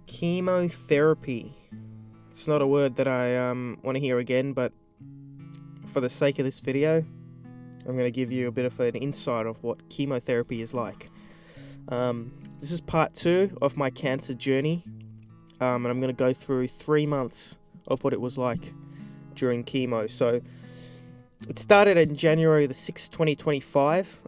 Chemotherapy. It's not a word that I want to hear again, but for the sake of this video, I'm going to give you a bit of an insight of what chemotherapy is like. This is part 2 of my cancer journey, and I'm going to go through 3 months of what it was like during chemo. So it started in January the 6th, 2025,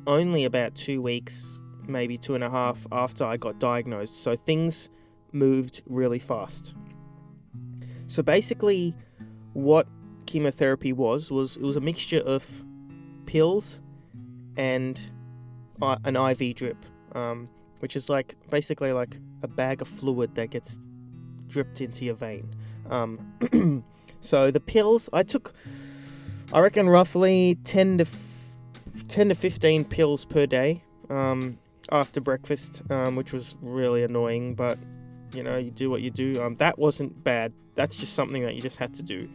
only about 2 weeks, maybe 2.5 after I got diagnosed. So things moved really fast. So basically what chemotherapy was it was a mixture of pills and an IV drip, which is basically like a bag of fluid that gets dripped into your vein. So the pills, I took, I reckon, roughly 10 to 15 pills per day after breakfast, which was really annoying, but you know, you do what you do. That wasn't bad. That's just something that you just had to do.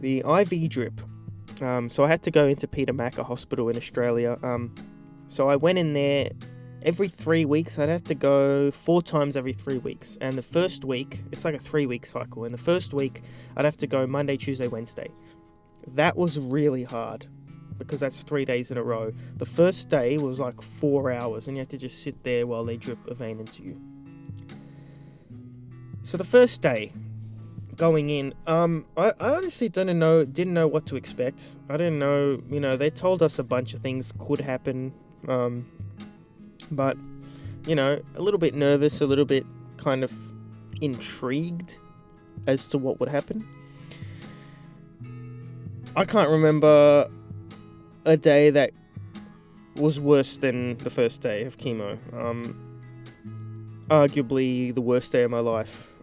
The IV drip. So I had to go into Peter Maccah Hospital in Australia. So I went in there every 3 weeks. I'd have to go 4 times every 3 weeks. And the first week, it's like a 3-week cycle. And the first week, I'd have to go Monday, Tuesday, Wednesday. That was really hard because that's 3 days in a row. The first day was like 4 hours, and you had to just sit there while they drip a vein into you. So the first day, going in, I honestly didn't know what to expect. I didn't know, they told us a bunch of things could happen, but, a little bit nervous, a little bit kind of intrigued as to what would happen. I can't remember a day that was worse than the first day of chemo. Arguably the worst day of my life.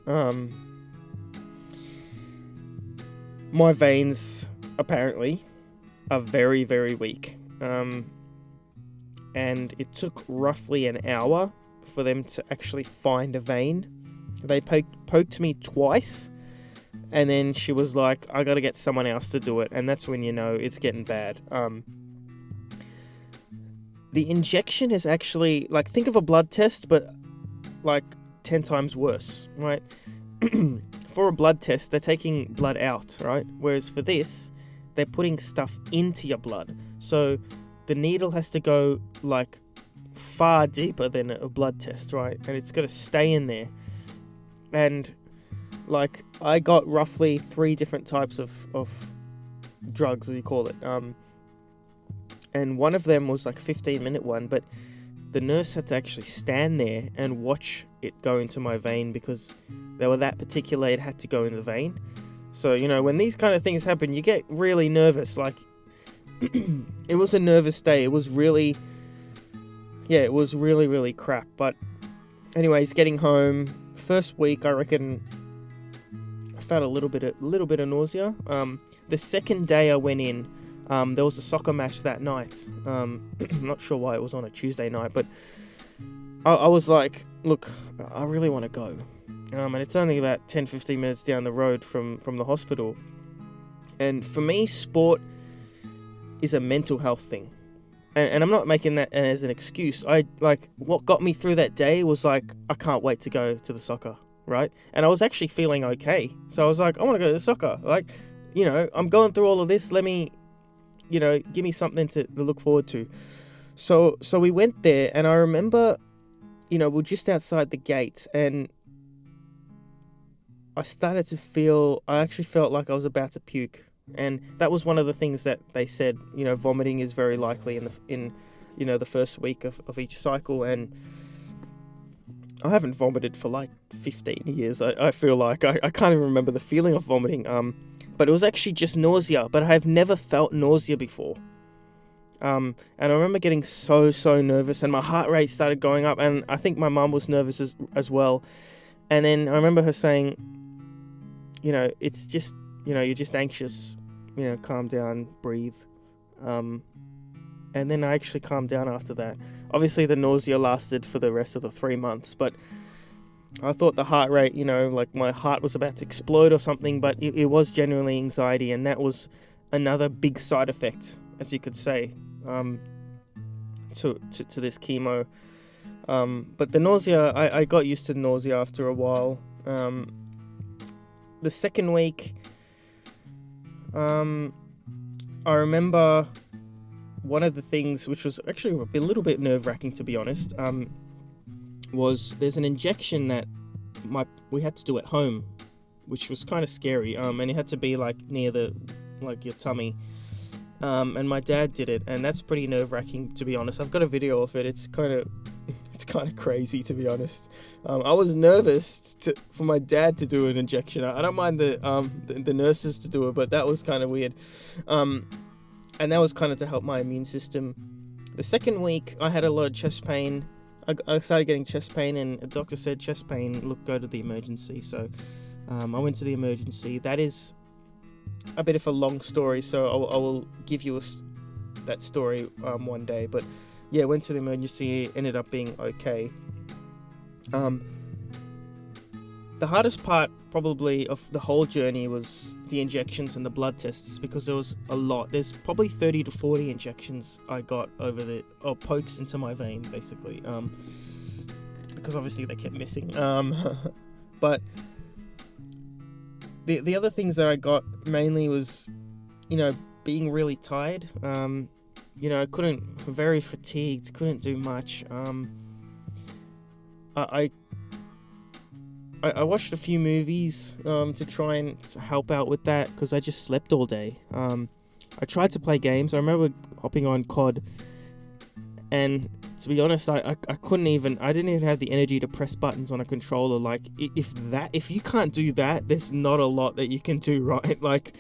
My veins, apparently, are very, very weak. And it took roughly an hour for them to actually find a vein. They poked me twice, and then she was like, I gotta get someone else to do it. And that's when you know it's getting bad. The injection is actually, think of a blood test, but 10 times worse, right? For a blood test, they're taking blood out, right? Whereas for this, they're putting stuff into your blood. So the needle has to go far deeper than a blood test, right? And it's got to stay in there. And I got roughly 3 different types of drugs, as you call it. And one of them was a 15-minute one, but the nurse had to actually stand there and watch it go into my vein because they were that particular. It had to go in the vein. So, when these kind of things happen, you get really nervous. It was a nervous day. It was really, really crap. But anyways, getting home, first week, I reckon I felt a little bit of nausea. The second day I went in, there was a soccer match that night. I'm not sure why it was on a Tuesday night, but I was like, look, I really want to go. And it's only about 10-15 minutes down the road from the hospital. And for me, sport is a mental health thing. And I'm not making that as an excuse. What got me through that day was I can't wait to go to the soccer, right? And I was actually feeling okay. So I was like, I want to go to the soccer. I'm going through all of this. Let me, give me something to look forward to. So we went there, and I remember, we're just outside the gate, and I actually felt like I was about to puke. And that was one of the things that they said, vomiting is very likely in the first week of each cycle. And I haven't vomited for 15 years. I feel like I can't even remember the feeling of vomiting. But it was actually just nausea, but I've never felt nausea before. And I remember getting so nervous, and my heart rate started going up, and I think my mum was nervous as well. And then I remember her saying, it's just, you're just anxious, calm down, breathe. And then I actually calmed down after that. Obviously the nausea lasted for the rest of the 3 months, but I thought the heart rate, my heart was about to explode or something, but it was genuinely anxiety, and that was another big side effect, as you could say, to this chemo. But the nausea, I got used to nausea after a while. The second week, I remember one of the things, which was actually a little bit nerve-wracking, to be honest, was there's an injection that we had to do at home, which was kind of scary, and it had to be like near your tummy, and my dad did it, and that's pretty nerve-wracking, to be honest. I've got a video of it. It's kind of crazy, to be honest. I was nervous for my dad to do an injection. I don't mind the nurses to do it, but that was kind of weird, and that was kind of to help my immune system. The second week, I had a lot of chest pain. I started getting chest pain, and a doctor said, chest pain, look, go to the emergency. So I went to the emergency. That is a bit of a long story, so I will give you that story one day. But yeah, went to the emergency, ended up being okay. The hardest part probably of the whole journey was the injections and the blood tests, because there was a lot. There's probably 30 to 40 injections I got pokes into my vein, basically, because obviously they kept missing. But the other things that I got mainly was, being really tired. Very fatigued, couldn't do much. I watched a few movies to try and help out with that, because I just slept all day. I tried to play games. I remember hopping on COD, and to be honest, I didn't even have the energy to press buttons on a controller. Like, if you can't do that, there's not a lot that you can do, right? Like,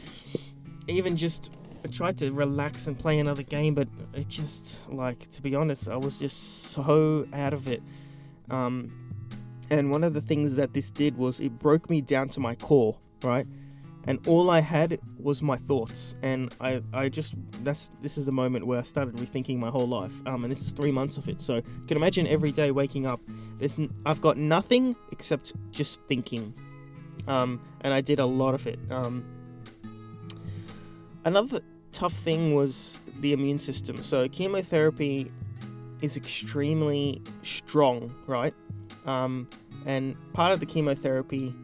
even just, I tried to relax and play another game, but it just, like, to be honest, I was just so out of it. And one of the things that this did was it broke me down to my core, right? And all I had was my thoughts. And this is the moment where I started rethinking my whole life. And this is 3 months of it. So you can imagine every day waking up, I've got nothing except just thinking. And I did a lot of it. Another tough thing was the immune system. So chemotherapy is extremely strong, right? And part of the chemotherapy,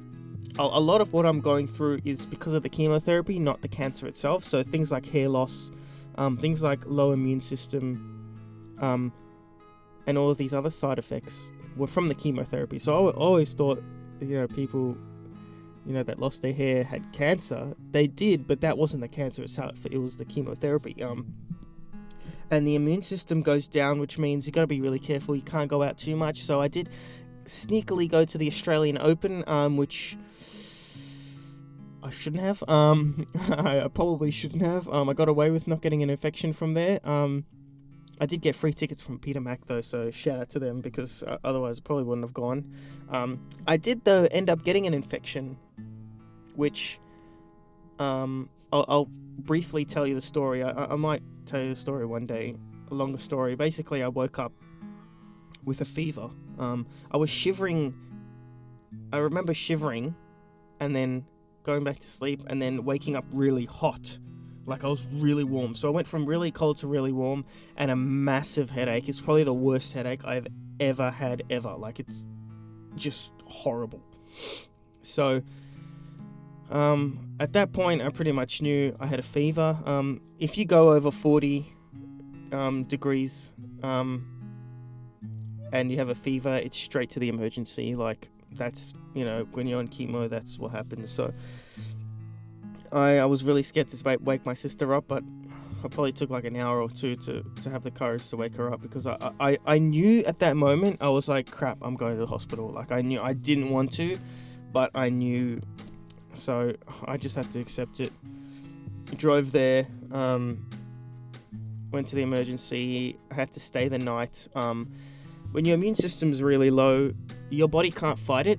a lot of what I'm going through is because of the chemotherapy, not the cancer itself. So things like hair loss, things like low immune system, and all of these other side effects were from the chemotherapy. So I always thought, people, that lost their hair had cancer. They did, but that wasn't the cancer itself. It was the chemotherapy. And the immune system goes down, which means you got to be really careful. You can't go out too much. So I did sneakily go to the Australian Open, which I shouldn't have. I probably shouldn't have. I got away with not getting an infection from there. I did get free tickets from Peter Mac though, so shout out to them, because otherwise I probably wouldn't have gone. I did though end up getting an infection, which I'll briefly tell you the story. I might tell you the story one day, a longer story. Basically, I woke up with a fever. I was shivering. I remember shivering and then going back to sleep and then waking up really hot. Like, I was really warm. So I went from really cold to really warm, and a massive headache. It's probably the worst headache I've ever had, ever. Like, it's just horrible. So at that point, I pretty much knew I had a fever. If you go over 40 degrees and you have a fever, it's straight to the emergency. Like, that's, when you're on chemo, that's what happens. So I was really scared to wake my sister up, but I probably took like an hour or two to have the courage to wake her up, because I knew at that moment, I was like, crap, I'm going to the hospital. Like, I knew I didn't want to, but I knew, so I just had to accept it. Drove there, went to the emergency. I had to stay the night. When your immune system's really low, your body can't fight it.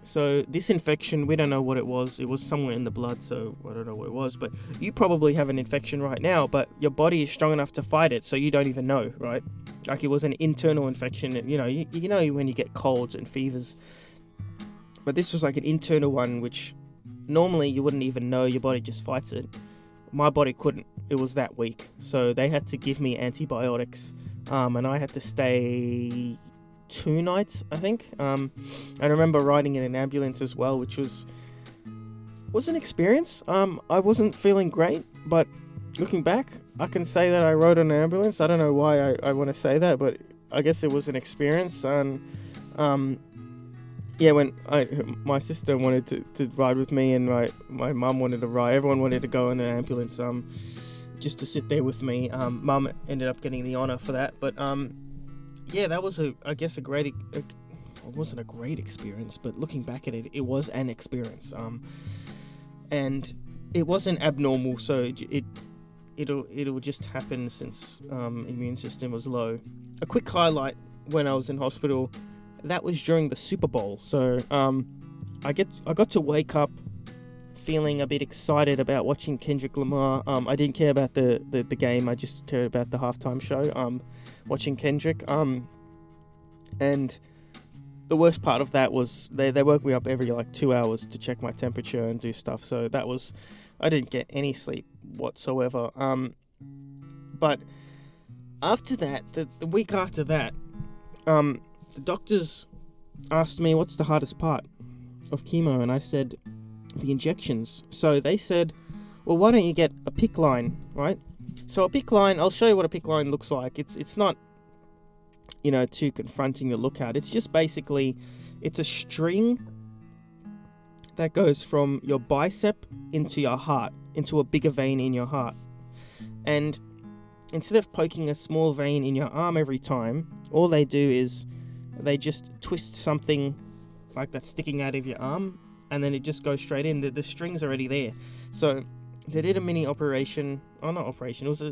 So this infection, we don't know what it was. It was somewhere in the blood, so I don't know what it was. But you probably have an infection right now, but your body is strong enough to fight it, so you don't even know, right? Like, it was an internal infection. You know when you get colds and fevers. But this was like an internal one, which normally you wouldn't even know. Your body just fights it. My body couldn't. It was that weak. So they had to give me antibiotics. and I had to stay 2 nights, I think. I remember riding in an ambulance as well, which was an experience. I wasn't feeling great, but looking back, I can say that I rode on an ambulance. I don't know why I want to say that, but I guess it was an experience. And when my sister wanted to ride with me, and my mum wanted to ride, everyone wanted to go in an ambulance just to sit there with me. Mum ended up getting the honour for that, but that was it wasn't a great experience, but looking back at it, it was an experience. And it wasn't abnormal, so it'll just happen since immune system was low. A quick highlight when I was in hospital, that was during the Super Bowl. So I got to wake up feeling a bit excited about watching Kendrick Lamar. I didn't care about the game, I just cared about the halftime show. Watching Kendrick. And the worst part of that was they woke me up every 2 hours to check my temperature and do stuff. So I didn't get any sleep whatsoever. But after that, the week after that, the doctors asked me what's the hardest part of chemo, and I said the injections. So they said, well, why don't you get a PICC line, right? So a PICC line, I'll show you what a PICC line looks like. It's not too confronting to look at. It's just basically, it's a string that goes from your bicep into your heart, into a bigger vein in your heart. And instead of poking a small vein in your arm every time, all they do is they just twist something like that's sticking out of your arm, and then it just goes straight in. The string's already there. So they did a mini operation. Oh, not operation. It was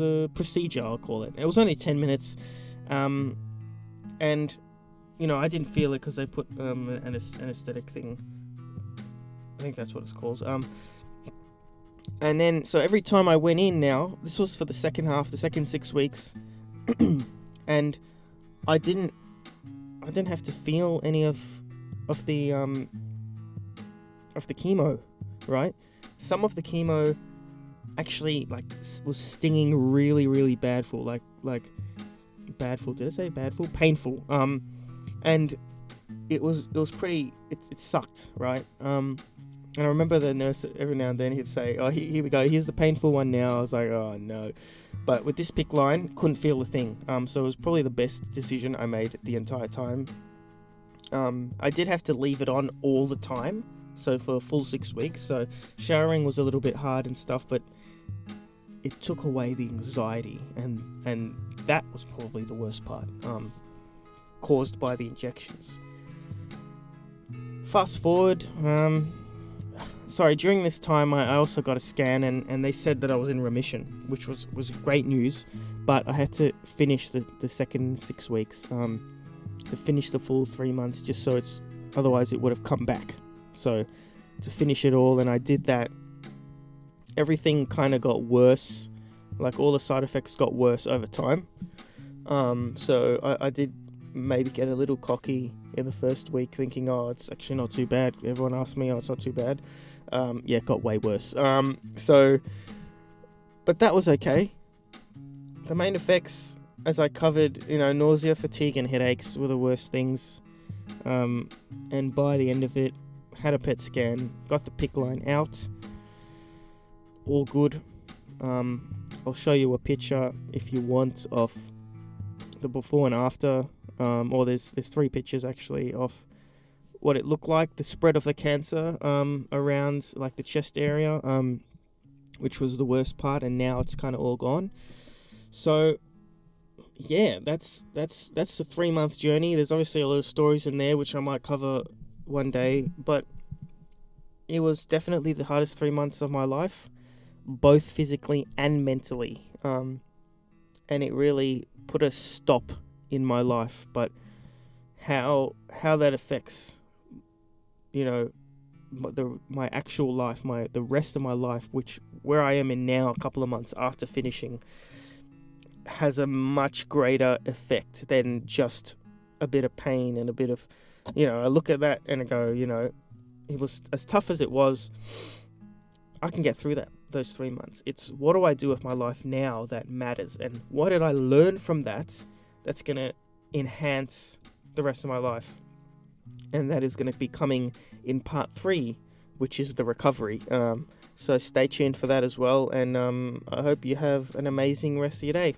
a procedure, I'll call it. It was only 10 minutes. And I didn't feel it because they put an anesthetic thing. I think that's what it's called. And then so every time I went in, now this was for the second 6 weeks, and I didn't have to feel any of the chemo, right? Some of the chemo actually was stinging really, really badful, like badful. Did I say badful? Painful. And it was pretty. It sucked, right? And I remember the nurse every now and then he'd say, "Oh, here we go. Here's the painful one now." I was like, "Oh no!" But with this PICC line, couldn't feel a thing. So it was probably the best decision I made the entire time. I did have to leave it on all the time, so for a full 6 weeks. So showering was a little bit hard and stuff, but it took away the anxiety, and that was probably the worst part, caused by the injections. Fast forward, during this time I also got a scan, and they said that I was in remission, which was great news, but I had to finish the second 6 weeks, to finish the full 3 months, just so otherwise it would have come back. So to finish it all, and I did that. Everything kind of got worse, all the side effects got worse over time. So I did maybe get a little cocky in the first week, thinking, oh, it's actually not too bad. Everyone asked me, oh, it's not too bad. It got way worse. But that was okay. The main effects, as I covered, nausea, fatigue, and headaches were the worst things. And by the end of it, had a PET scan, got the PICC line out. All good. I'll show you a picture if you want of the before and after, or there's 3 pictures actually of what it looked like, the spread of the cancer around the chest area, which was the worst part, and now it's kind of all gone. So yeah, that's the 3-month journey. There's obviously a lot of stories in there which I might cover one day, but it was definitely the hardest 3 months of my life, both physically and mentally, and it really put a stop in my life. But how that affects my actual life, the rest of my life, where I am in now, a couple of months after finishing, has a much greater effect than just a bit of pain and a bit of, I look at that and I go, it was as tough as it was, I can get through that. those 3 months. It's what do I do with my life now that matters, and what did I learn from that's going to enhance the rest of my life. And that is going to be coming in part 3, which is the recovery. So stay tuned for that as well, and I hope you have an amazing rest of your day.